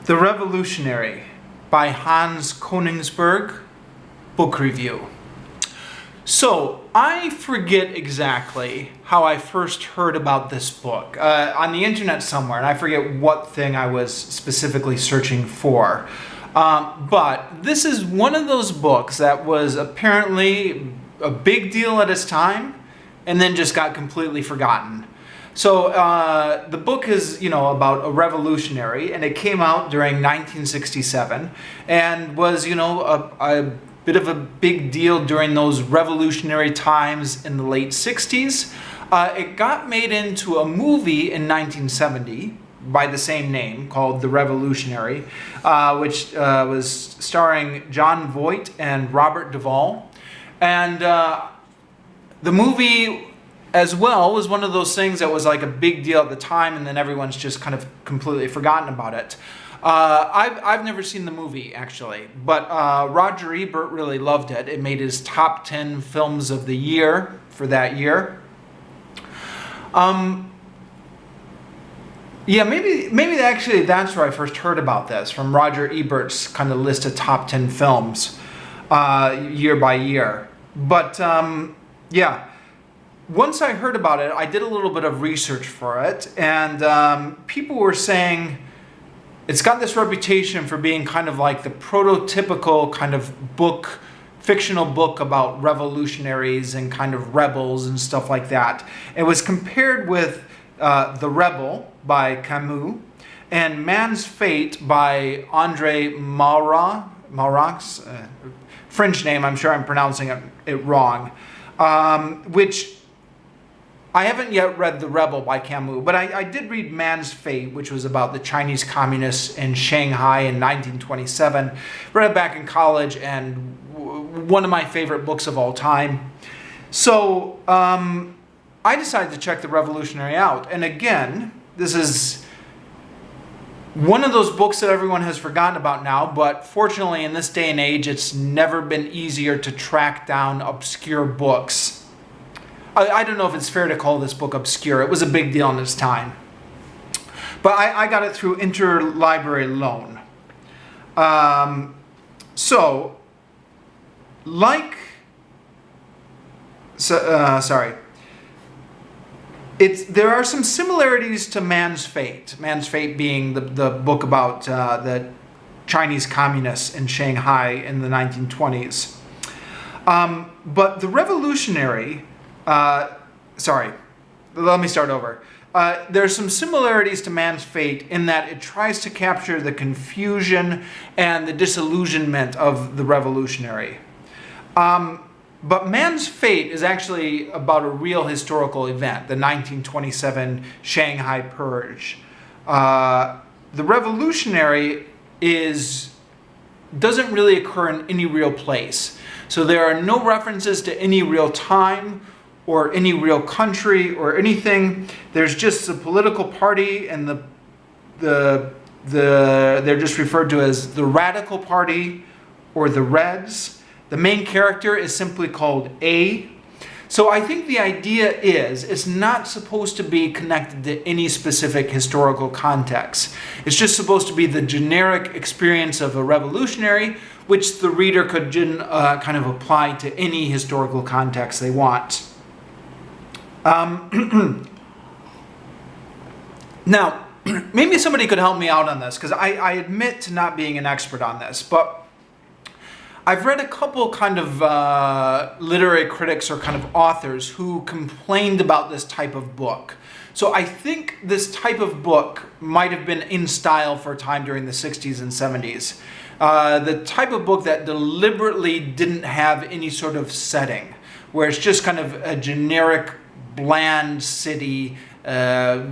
The Revolutionary by Hans Königsberg, book review. So, I forget exactly how I first heard about this book. On the internet somewhere, and I forget what thing I was specifically searching for. But this is one of those books that was apparently a big deal at its time, and then just got completely forgotten. So the book is, about a revolutionary, and it came out during 1967, and was, a bit of a big deal during those revolutionary times in the late 60s. It got made into a movie in 1970 by the same name, called The Revolutionary, which was starring Jon Voight and Robert Duvall. And the movie as well was one of those things that was like a big deal at the time, and then everyone's just kind of completely forgotten about it. I've never seen the movie, actually, but Roger Ebert really loved it. It made his top 10 films of the year for that year. Yeah, maybe actually that's where I first heard about this, from Roger Ebert's kind of list of top 10 films year by year. But yeah. Once I heard about it, I did a little bit of research for it, and people were saying it's got this reputation for being kind of like the prototypical kind of book, fictional book about revolutionaries and kind of rebels and stuff like that. It was compared with The Rebel by Camus and Man's Fate by André Malraux, French name, I'm sure I'm pronouncing it wrong, which I haven't yet read The Rebel by Camus, but I did read Man's Fate, which was about the Chinese communists in Shanghai in 1927. Read it back in college, and one of my favorite books of all time. So I decided to check The Revolutionary out. And again, this is one of those books that everyone has forgotten about now, but fortunately in this day and age, it's never been easier to track down obscure books. I don't know if it's fair to call this book obscure. It was a big deal in its time. But I got it through interlibrary loan. There are some similarities to Man's Fate. Man's Fate being the book about the Chinese communists in Shanghai in the 1920s. But The Revolutionary... let me start over. There's some similarities to Man's Fate in that it tries to capture the confusion and the disillusionment of the revolutionary. But Man's Fate is actually about a real historical event, the 1927 Shanghai Purge. The Revolutionary doesn't really occur in any real place. So there are no references to any real time or any real country or anything. There's just a political party, and they're just referred to as the Radical Party or the Reds. The main character is simply called A. So I think the idea is it's not supposed to be connected to any specific historical context. It's just supposed to be the generic experience of a revolutionary, which the reader could kind of apply to any historical context they want. Now, maybe somebody could help me out on this, because I admit to not being an expert on this, but I've read a couple kind of literary critics or kind of authors who complained about this type of book. So I think this type of book might have been in style for a time during the 60s and 70s. The type of book that deliberately didn't have any sort of setting, where it's just kind of a generic bland city there's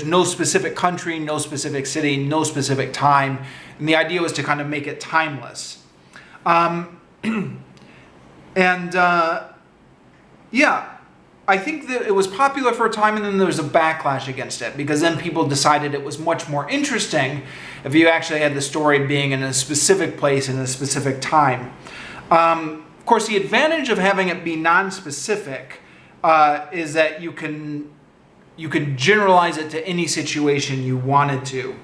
no specific country, no specific city, no specific time, and the idea was to kind of make it timeless. Yeah, I think that it was popular for a time, and then there was a backlash against it, because then people decided it was much more interesting if you actually had the story being in a specific place in a specific time. Of course, the advantage of having it be non-specific is that you can generalize it to any situation you wanted to.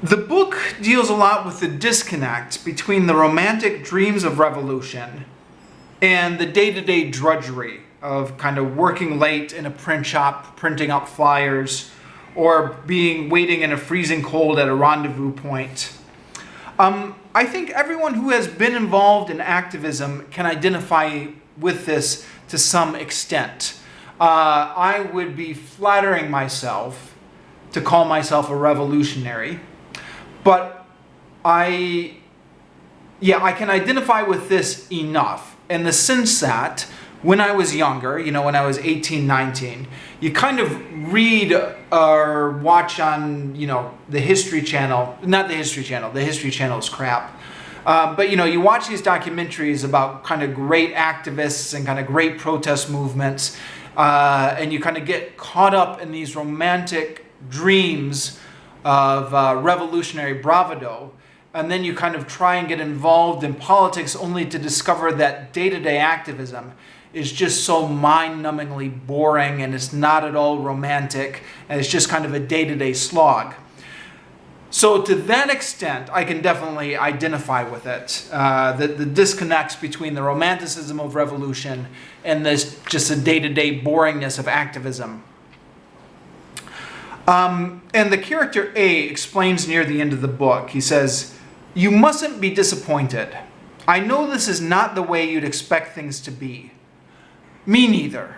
The book deals a lot with the disconnect between the romantic dreams of revolution and the day-to-day drudgery of kind of working late in a print shop, printing up flyers, or waiting in a freezing cold at a rendezvous point. I think everyone who has been involved in activism can identify with this to some extent. I would be flattering myself to call myself a revolutionary, but I can identify with this enough in the sense that when I was younger, when I was 18, 19, you kind of read or watch on, the History Channel, not the History Channel, the History Channel is crap. But you watch these documentaries about kind of great activists and kind of great protest movements, and you kind of get caught up in these romantic dreams of revolutionary bravado, and then you kind of try and get involved in politics only to discover that day-to-day activism is just so mind-numbingly boring, and it's not at all romantic, and it's just kind of a day-to-day slog. So to that extent, I can definitely identify with it. The disconnects between the romanticism of revolution and this just a day-to-day boringness of activism. And the character A explains near the end of the book. He says, "You mustn't be disappointed. I know this is not the way you'd expect things to be. Me neither.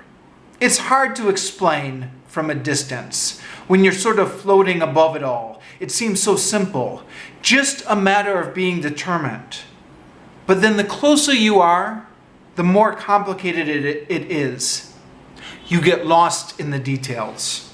It's hard to explain from a distance. When you're sort of floating above it all, it seems so simple. Just a matter of being determined. But then the closer you are, the more complicated it is. You get lost in the details."